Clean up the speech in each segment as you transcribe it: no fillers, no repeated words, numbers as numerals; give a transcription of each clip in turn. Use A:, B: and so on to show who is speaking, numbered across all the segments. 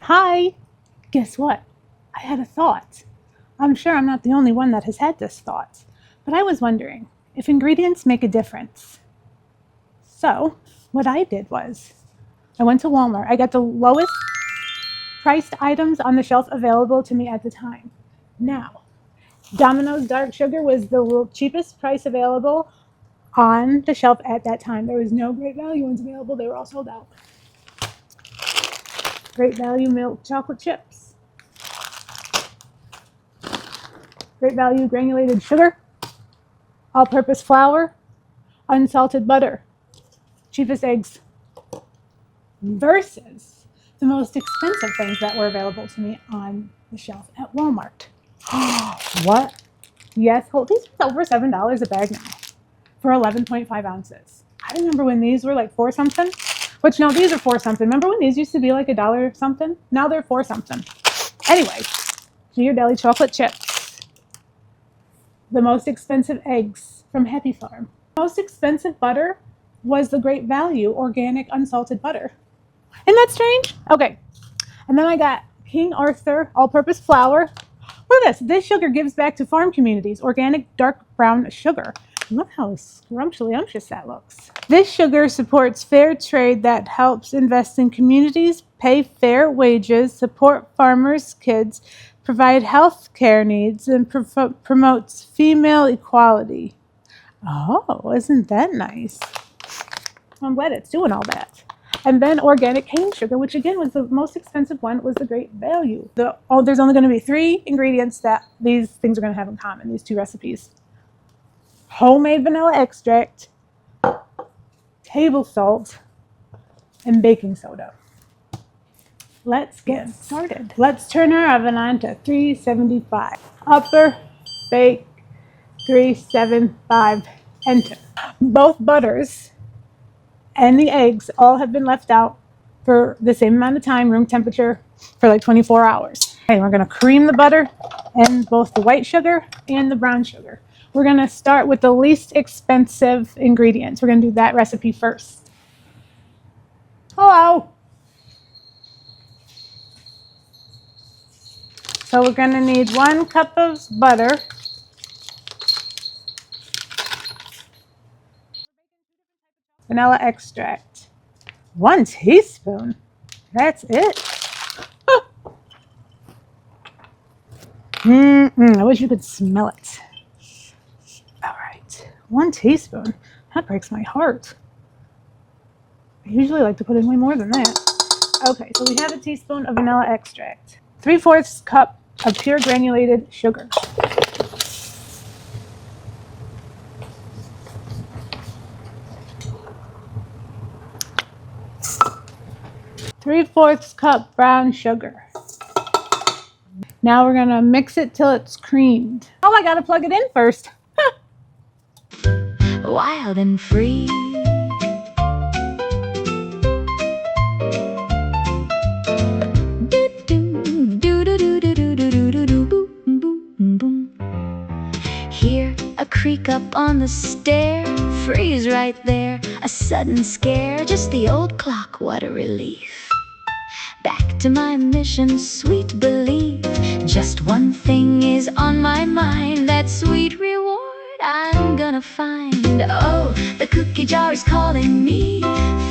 A: Hi, guess what? I had a thought. I'm sure I'm not the only one that has had this thought, but I was wondering if ingredients make a difference. So, what I did was I went to Walmart. I got the lowest priced items on the shelf available to me at the time. Now, Domino's dark sugar was the cheapest price available on the shelf at that time. There was no Great Value ones available, they were all sold out. Great Value milk chocolate chips. Great Value granulated sugar. All-purpose flour, unsalted butter, cheapest eggs, versus the most expensive things that were available to me on the shelf at Walmart. What? Yes, these are over $7 a bag now for 11.5 ounces. I remember when these were like 4 something, which now these are 4 something. Remember when these used to be like $1 something? Now they're 4 something. Anyway, Ghirardelli chocolate chips. The most expensive eggs from Happy Farm. Most expensive butter was the Great Value organic unsalted butter. Isn't that strange? Okay. And then I got King Arthur all-purpose flour. Look at this. This sugar gives back to farm communities. Organic dark brown sugar. Look how scrumptious that looks. This sugar supports fair trade that helps invest in communities, pay fair wages, support farmers' kids, provide health care needs, and promotes female equality. Oh, isn't that nice? I'm glad it's doing all that. And then organic cane sugar, which again was the most expensive one, was the Great Value. There's only going to be 3 ingredients that these things are going to have in common, these 2 recipes. Homemade vanilla extract, table salt, and baking soda. Let's get started. Let's turn our oven on to 375. Upper, bake, 375, enter. Both butters and the eggs all have been left out for the same amount of time, room temperature, for like 24 hours. Okay, we're going to cream the butter and both the white sugar and the brown sugar. We're going to start with the least expensive ingredients. We're going to do that recipe first. Hello. So we're going to need 1 cup of butter, vanilla extract, 1 teaspoon. That's it. I wish you could smell it. All right, 1 teaspoon. That breaks my heart. I usually like to put in way more than that. Okay, so we have a teaspoon of vanilla extract. 3/4 cup of pure granulated sugar. Three-fourths cup brown sugar. Now we're gonna mix it till it's creamed. Oh, I gotta plug it in first.
B: Wild and free. Hear a creak up on the stair, freeze right there, a sudden scare, just the old clock, what a relief. Back to my mission, sweet belief, just one thing is on my mind, that sweet reward I'm gonna find. Oh, the cookie jar is calling me,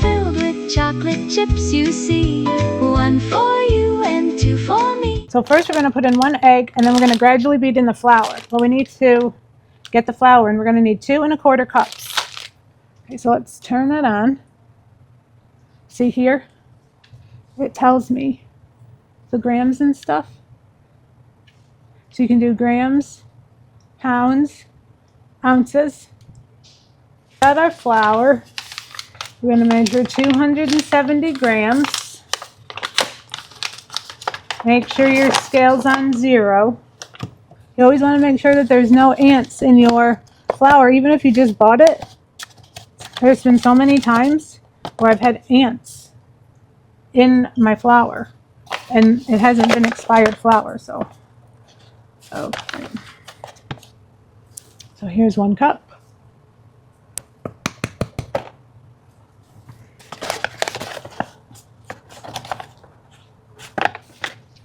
B: filled with chocolate chips, you see, 1 for you and 2 for me.
A: So first we're gonna put in 1 egg, and then we're gonna gradually beat in the flour. Well, we need to get the flour, and we're gonna need 2 1/4 cups. Okay, so let's turn that on. See here? It tells me the grams and stuff. So you can do grams, pounds, ounces. Got our flour. We're going to measure 270 grams. Make sure your scale's on 0. You always want to make sure that there's no ants in your flour, even if you just bought it. There's been so many times where I've had ants in my flour, and it hasn't been expired flour, so okay. So here's 1 cup.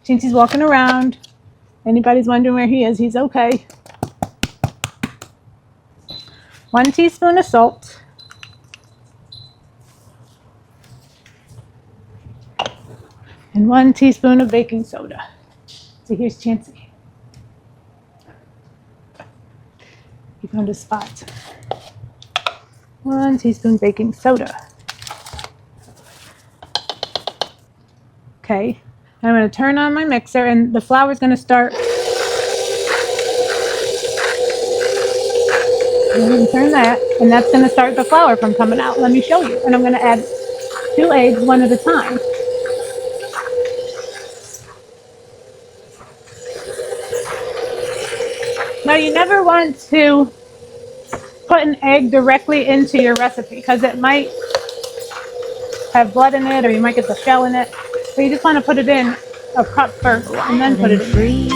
A: Chinsy's walking around. Anybody's wondering where he is, he's okay. 1 teaspoon of salt. And 1 teaspoon of baking soda. So here's Chansey. He found a spot. 1 teaspoon baking soda. Okay, I'm going to turn on my mixer and the flour is going to start. I'm going to turn that, and that's going to start the flour from coming out. Let me show you. And I'm going to add 2 eggs, 1 at a time. Now you never want to put an egg directly into your recipe because it might have blood in it or you might get the shell in it. So you just want to put it in a cup first and then put it in.
B: free.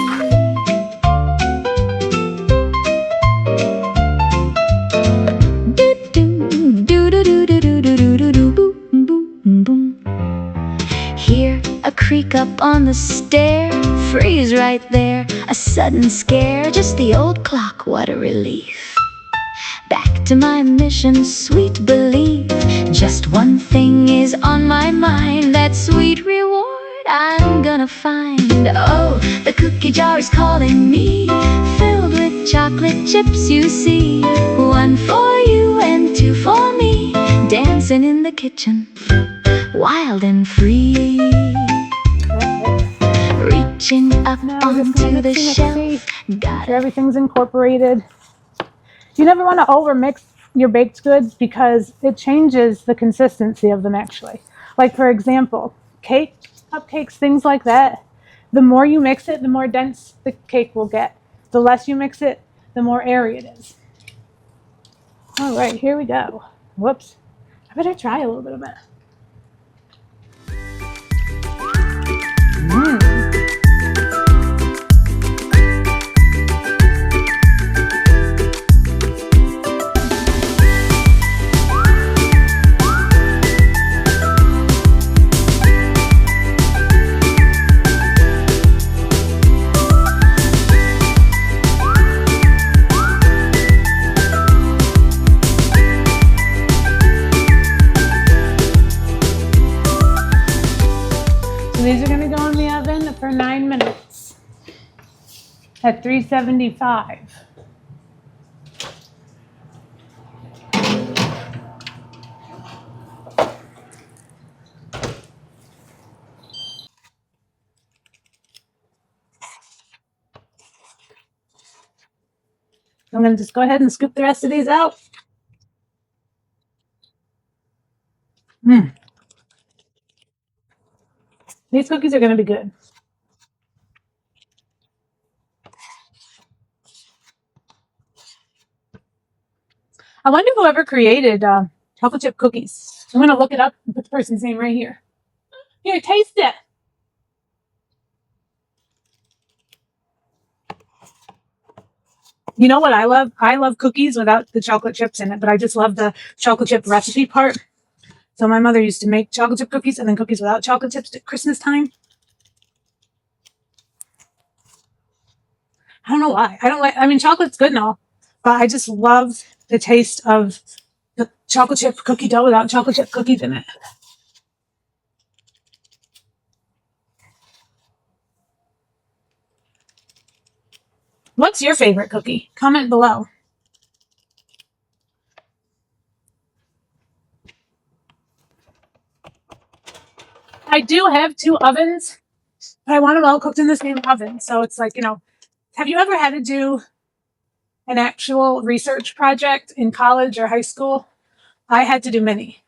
B: Hear a creak up on the stair, freeze right there, a sudden scare, just the old clock, what a relief. Back to my mission, sweet belief, just one thing is on my mind, that sweet reward I'm gonna find. Oh, the cookie jar is calling me, filled with chocolate chips, you see. 1 for you and 2 for me, dancing in the kitchen, wild and free. Reaching up onto the shelf,
A: Make sure everything's incorporated. You never want to overmix your baked goods because it changes the consistency of them actually. Like for example, cake, cupcakes, things like that. The more you mix it, the more dense the cake will get. The less you mix it, the more airy it is. All right, here we go. Whoops. I better try a little bit of it. So these are going to go in the oven for 9 minutes at 375. I'm going to just go ahead and scoop the rest of these out. These cookies are going to be good. I wonder whoever created chocolate chip cookies. I'm going to look it up and put the person's name right here. Here, taste it. You know what I love? I love cookies without the chocolate chips in it, but I just love the chocolate chip recipe part. So my mother used to make chocolate chip cookies and then cookies without chocolate chips at Christmas time. I don't know why. I mean, chocolate's good and all, but I just love the taste of the chocolate chip cookie dough without chocolate chip cookies in it. What's your favorite cookie? Comment below. I do have 2 ovens, but I want them all cooked in the same oven. So it's like, have you ever had to do an actual research project in college or high school? I had to do many.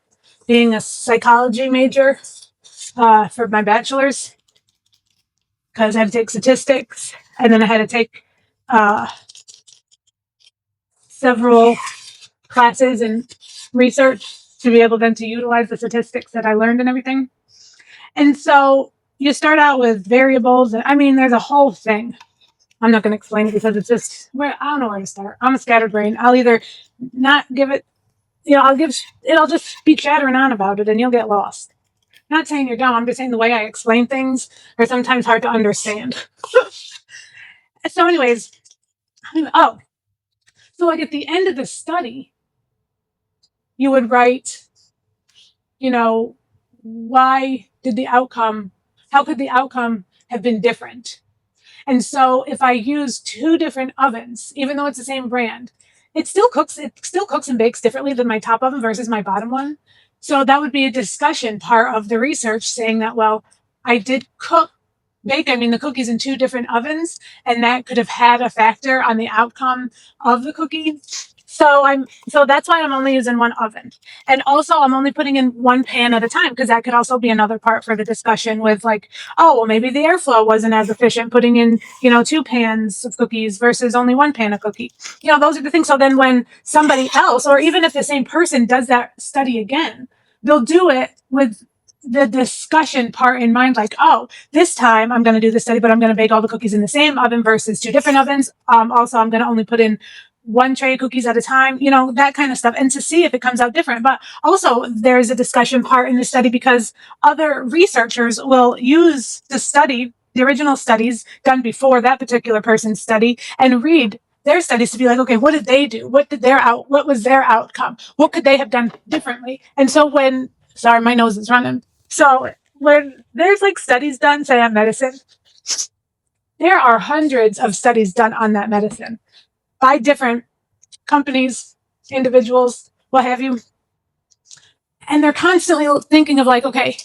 A: Being a psychology major for my bachelor's, because I had to take statistics, and then I had to take several classes in research to be able then to utilize the statistics that I learned and everything. And so you start out with variables, and I mean, there's a whole thing. I'm not going to explain it because it's just I don't know where to start. I'm a scattered brain. I'll either not give it, I'll just be chattering on about it, and you'll get lost. Not saying you're dumb, I'm just saying the way I explain things are sometimes hard to understand. So anyways, oh, so like at the end of the study, you would write, why did the outcome, how could the outcome have been different? And so if I use two different ovens, even though it's the same brand, it still cooks and bakes differently than my top oven versus my bottom one. So that would be a discussion part of the research saying that, well, I did the cookies in two different ovens, and that could have had a factor on the outcome of the cookie. So that's why I'm only using one oven. And also I'm only putting in one pan at a time, because that could also be another part for the discussion with like, oh, well, maybe the airflow wasn't as efficient putting in, two pans of cookies versus only one pan of cookie. Those are the things. So then when somebody else, or even if the same person does that study again, they'll do it with the discussion part in mind, like, oh, this time I'm going to do this study, but I'm going to bake all the cookies in the same oven versus two different ovens. Also, I'm going to only put in one tray of cookies at a time, that kind of stuff, and to see if it comes out different. But also there's a discussion part in the study because other researchers will use the original studies done before that particular person's study, and read their studies to be like, okay, what did they do? What was their outcome? What could they have done differently? And so sorry, my nose is running. So when there's like studies done, say on medicine, there are hundreds of studies done on that medicine by different companies, individuals, what have you. And they're constantly thinking of like, okay,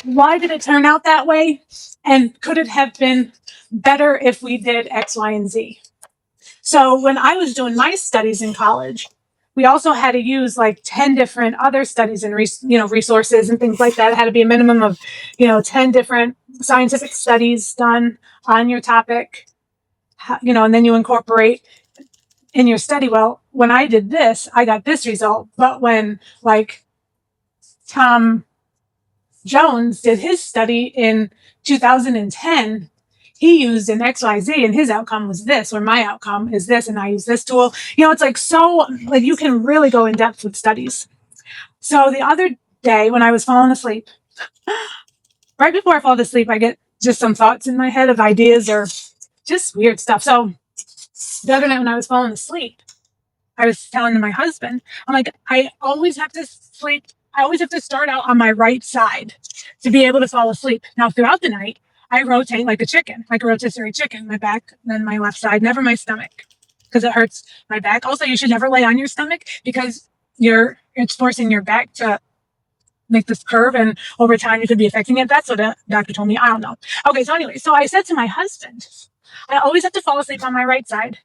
A: why did it turn out that way? And could it have been better if we did X, Y, and Z? So when I was doing my studies in college, we also had to use like 10 different other studies and resources and things like that. It had to be a minimum of 10 different scientific studies done on your topic, and then you incorporate in your study. Well, when I did this, I got this result. But when like Tom Jones did his study in 2010, he used an XYZ and his outcome was this, or my outcome is this, and I use this tool. It's like, so like you can really go in depth with studies. So the other day when I was falling asleep, right before I fall asleep, I get just some thoughts in my head of ideas or just weird stuff. So the other night when I was falling asleep, I was telling my husband, I'm like, I always have to start out on my right side to be able to fall asleep. Now, throughout the night, I rotate like a chicken, like a rotisserie chicken, my back, then my left side, never my stomach, because it hurts my back. Also, you should never lay on your stomach because it's forcing your back to make this curve, and over time you could be affecting it. That's what the doctor told me. I don't know. Okay, so anyway, so I said to my husband, I always have to fall asleep on my right side.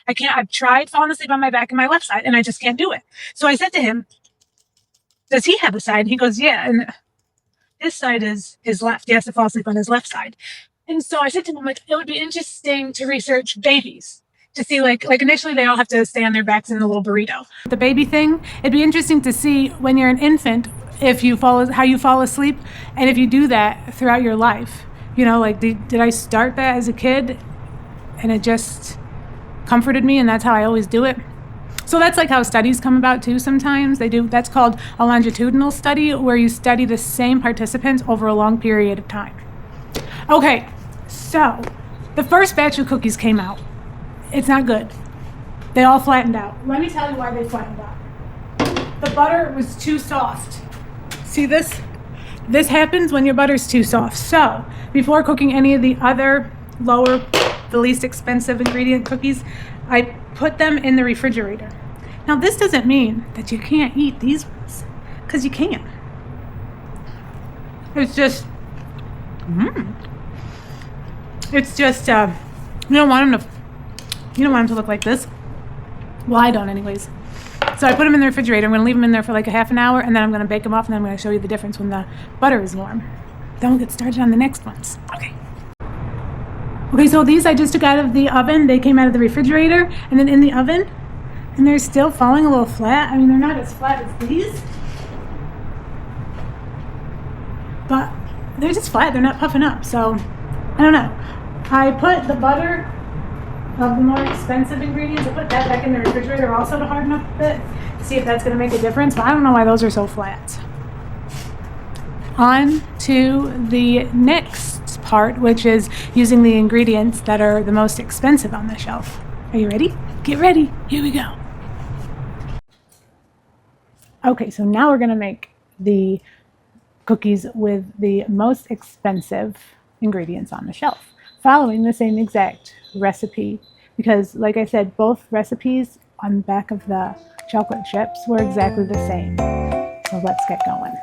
A: I've tried falling asleep on my back and my left side, and I just can't do it. So I said to him, does he have a side? And he goes, yeah, and his side is his left. He has to fall asleep on his left side. And so I said to him, I'm like, it would be interesting to research babies to see like initially they all have to stay on their backs in the little burrito. The baby thing, it'd be interesting to see when you're an infant how you fall asleep, and if you do that throughout your life. Like did I start that as a kid and it just comforted me and that's how I always do it? So that's like how studies come about too sometimes. That's called a longitudinal study, where you study the same participants over a long period of time. Okay, so the first batch of cookies came out. It's not good. They all flattened out. Let me tell you why they flattened out. The butter was too soft. See this? This happens when your butter's too soft. So before cooking any of the other the least expensive ingredient cookies, I put them in the refrigerator. Now this doesn't mean that you can't eat these ones, because you can. It's just, you don't want them to look like this. Well, I don't anyways. So I put them in the refrigerator. I'm going to leave them in there for like a half an hour, and then I'm going to bake them off, and then I'm going to show you the difference when the butter is warm. Then we'll get started on the next ones. Okay, so these I just took out of the oven. They came out of the refrigerator and then in the oven, and they're still falling a little flat. I mean, they're not as flat as these, but they're just flat. They're not puffing up. So I don't know. I put the butter of the more expensive ingredients. I put that back in the refrigerator also to harden up a bit, see if that's going to make a difference. But I don't know why those are so flat. On to the next part, which is using the ingredients that are the most expensive on the shelf. Are you ready? Get ready. Here we go. Okay, so now we're going to make the cookies with the most expensive ingredients on the shelf, following the same exact recipe. Because, like I said, both recipes on the back of the chocolate chips were exactly the same. So let's get going.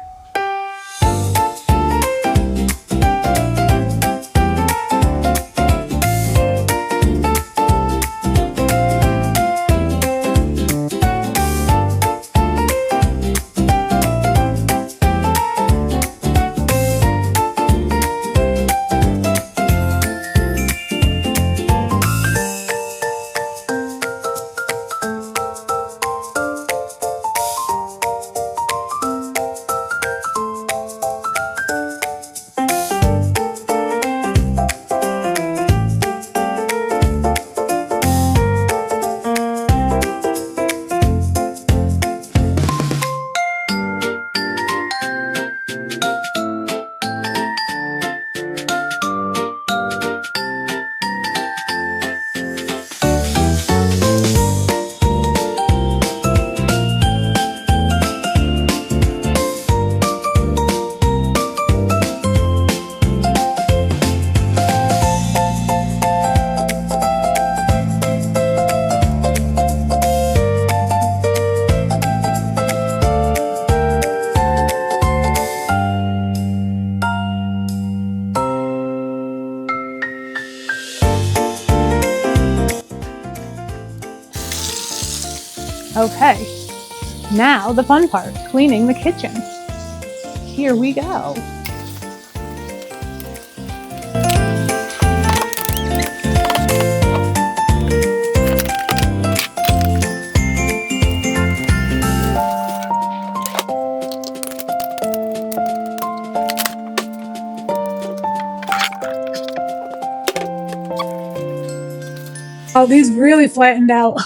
A: Okay, now the fun part, cleaning the kitchen. Here we go. Oh, these really flattened out.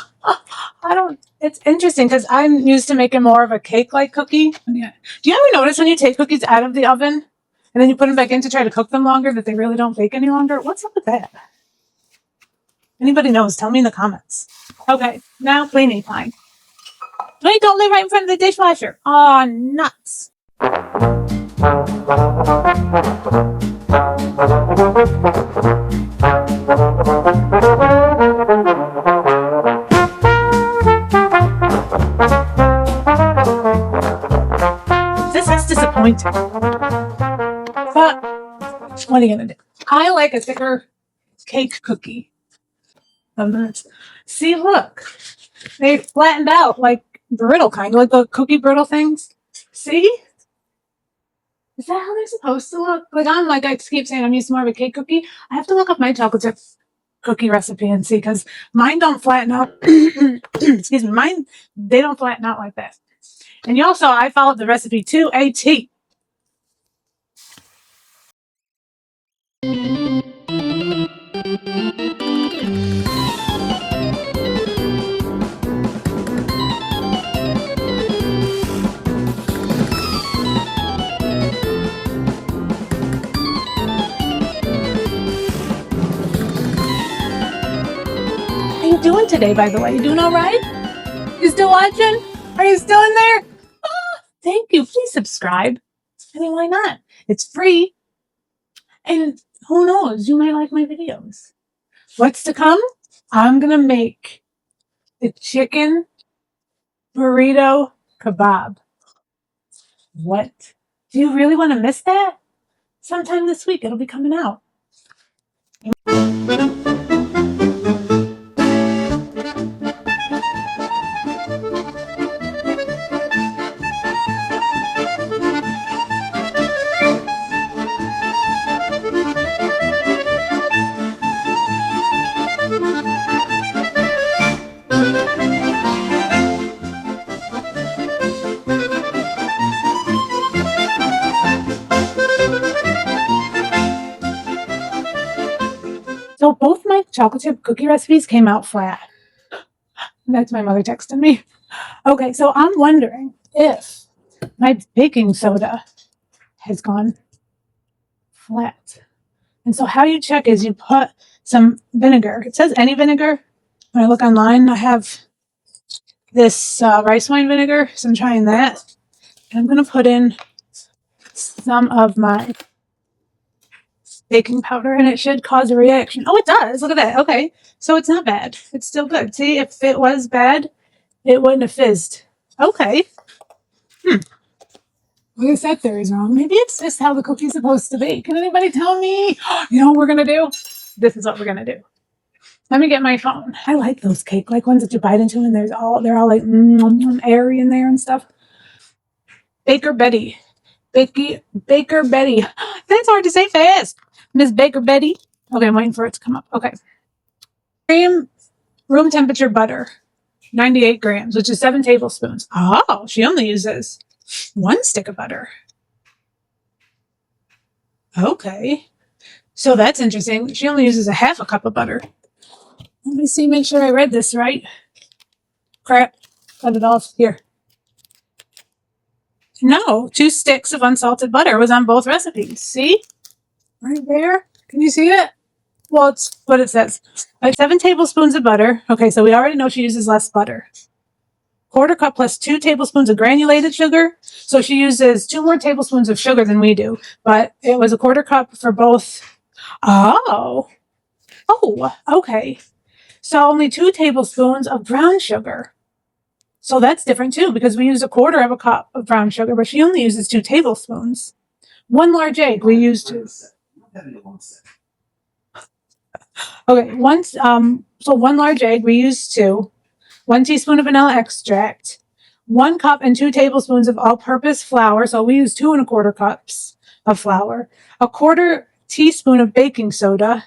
A: It's interesting because I'm used to making more of a cake-like cookie. Yeah. Do you ever notice when you take cookies out of the oven and then you put them back in to try to cook them longer that they really don't bake any longer? What's up with that? Anybody knows? Tell me in the comments. Okay, now cleaning time. Wait, don't live right in front of the dishwasher. Aw, nuts. This is disappointing. But what are you gonna do? I like a thicker cake cookie. See, look. They flattened out like brittle kind, like the cookie brittle things. See? Is that how they're supposed to look? Like I keep saying I'm used to more of a cake cookie. I have to look up my chocolate chip cookie recipe and see because mine don't flatten out. Excuse me, mine they don't flatten out like that. And you also I followed the recipe to a T. How you doing today, by the way? You doing all right? You still watching? Are you still in there? Ah, thank you. Please subscribe. I mean, why not? It's free. And who knows? You might like my videos. What's to come? I'm going to make the chicken burrito kebab. What? Do you really want to miss that? Sometime this week, it'll be coming out. So both my chocolate chip cookie recipes came out flat. That's my mother texting me. Okay, so I'm wondering if my baking soda has gone flat. And so how you check is you put some vinegar. It says any vinegar. When I look online, I have this rice wine vinegar, so I'm trying that. And I'm going to put in some of my baking powder, and it should cause a reaction. Oh, it does. Look at that. Okay. So it's not bad. It's still good. See, if it was bad, it wouldn't have fizzed. Okay. I guess that theory's wrong. Maybe it's just how the cookie's supposed to be. Can anybody tell me? You know what we're going to do? This is what we're going to do. Let me get my phone. I like those cake-like ones that you bite into and they're all like airy in there and stuff. Baker Betty. Baker Betty. That's hard to say fast. Miss Baker Betty. Okay, I'm waiting for it to come up. Okay. Cream, room temperature butter. 98 grams, which is 7 tablespoons. Oh, she only uses 1 stick of butter. Okay. So that's interesting. She only uses a half a cup of butter. Let me see, make sure I read this right. Crap. Cut it off. Here. No, 2 sticks of unsalted butter was on both recipes. See? Right there. Can you see it? Well, it's what it says. Like 7 tablespoons of butter. Okay, so we already know she uses less butter. 1/4 cup plus 2 tablespoons of granulated sugar. So she uses 2 more tablespoons of sugar than we do. But it was a 1/4 cup for both. Oh. Oh, okay. So only 2 tablespoons of brown sugar. So that's different too, because we use a 1/4 of a cup of brown sugar, but she only uses 2 tablespoons. 1 large egg, we used 2. Okay, so 1 large egg, we used 2. 1 teaspoon of vanilla extract. 1 cup and 2 tablespoons of all-purpose flour. So we use 2 1/4 cups of flour. 1/4 teaspoon of baking soda.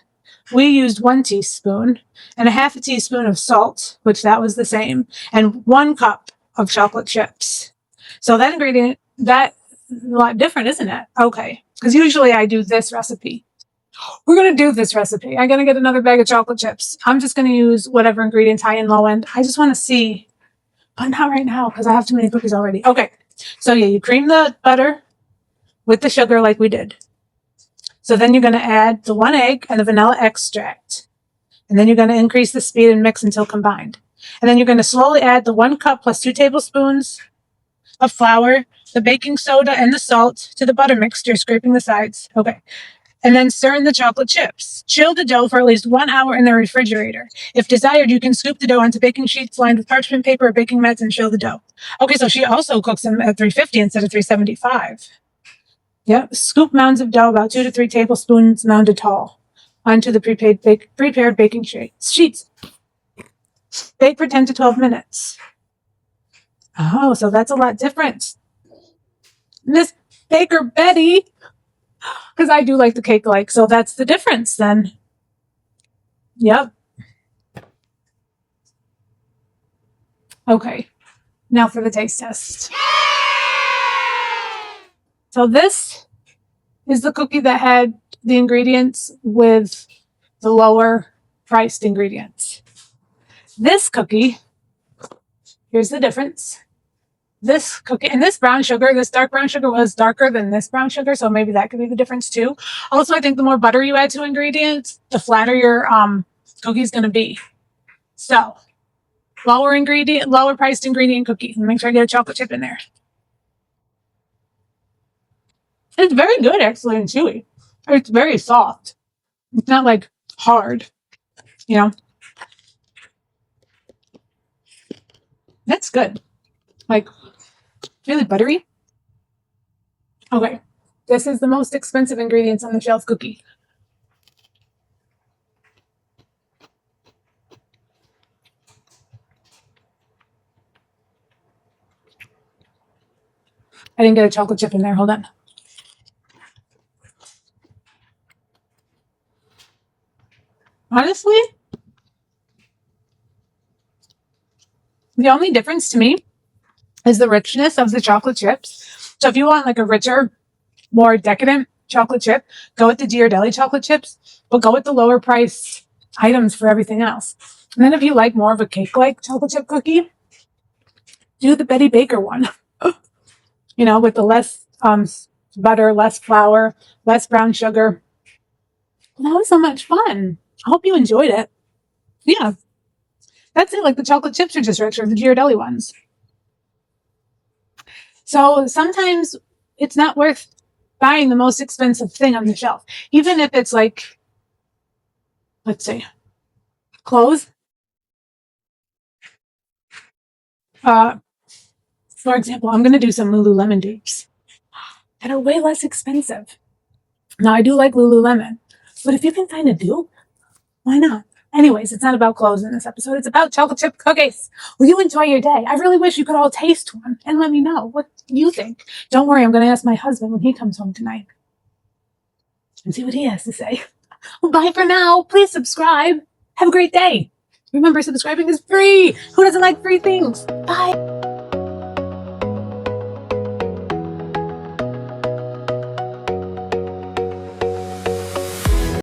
A: We used 1 teaspoon and a 1/2 teaspoon of salt, which that was the same, and 1 cup of chocolate chips. So that ingredient, that's a lot different, isn't it? Okay. Because usually I do this recipe. We're going to do this recipe. I'm going to get another bag of chocolate chips. I'm just going to use whatever ingredients, high and low end. I just want to see, but not right now because I have too many cookies already. Okay. So yeah, you cream the butter with the sugar like we did. So then you're going to add the 1 egg and the vanilla extract. And then you're going to increase the speed and mix until combined. And then you're going to slowly add the 1 cup plus 2 tablespoons of flour, the baking soda, and the salt to the butter mixture, scraping the sides. Okay. And then stir in the chocolate chips. Chill the dough for at least 1 hour in the refrigerator. If desired, you can scoop the dough onto baking sheets lined with parchment paper or baking mats and chill the dough. Okay, so she also cooks them at 350 instead of 375. Yep, scoop mounds of dough about 2 to 3 tablespoons mounded tall onto the prepared baking sheets. Bake for 10 to 12 minutes. Oh, so that's a lot different. Miss Baker Betty, because I do like the cake like, so that's the difference then. Yep. Okay, now for the taste test. So this is the cookie that had the ingredients with the lower priced ingredients. This cookie, here's the difference. This cookie and this brown sugar, this dark brown sugar was darker than this brown sugar, so maybe that could be the difference too. Also, I think the more butter you add to ingredients, the flatter your cookie's going to be. So, lower priced ingredient cookie. Make sure I get a chocolate chip in there. It's very good, actually, and chewy. It's very soft. It's not like hard, you know. That's good. Like, really buttery. Okay, this is the most expensive ingredients on the shelf cookie. I didn't get a chocolate chip in there. Hold on. Honestly, the only difference to me is the richness of the chocolate chips. So if you want like a richer, more decadent chocolate chip, go with the Ghirardelli chocolate chips, but go with the lower price items for everything else. And then if you like more of a cake-like chocolate chip cookie, do the Betty Baker one. You know, with the less butter, less flour, less brown sugar. That was so much fun. I hope you enjoyed it. Yeah, that's it. Like the chocolate chips are just extra, the Ghirardelli ones. So sometimes it's not worth buying the most expensive thing on the shelf, even if it's like, let's see, clothes. Uh, for example, I'm going to do some Lululemon dupes that are way less expensive. Now, I do like Lululemon, but if you can find a dupe, why not? Anyways, it's not about clothes in this episode. It's about chocolate chip cookies. Will you enjoy your day? I really wish you could all taste one and let me know what you think. Don't worry, I'm going to ask my husband when he comes home tonight and see what he has to say. Well, bye for now. Please subscribe. Have a great day. Remember, subscribing is free. Who doesn't like free things? Bye.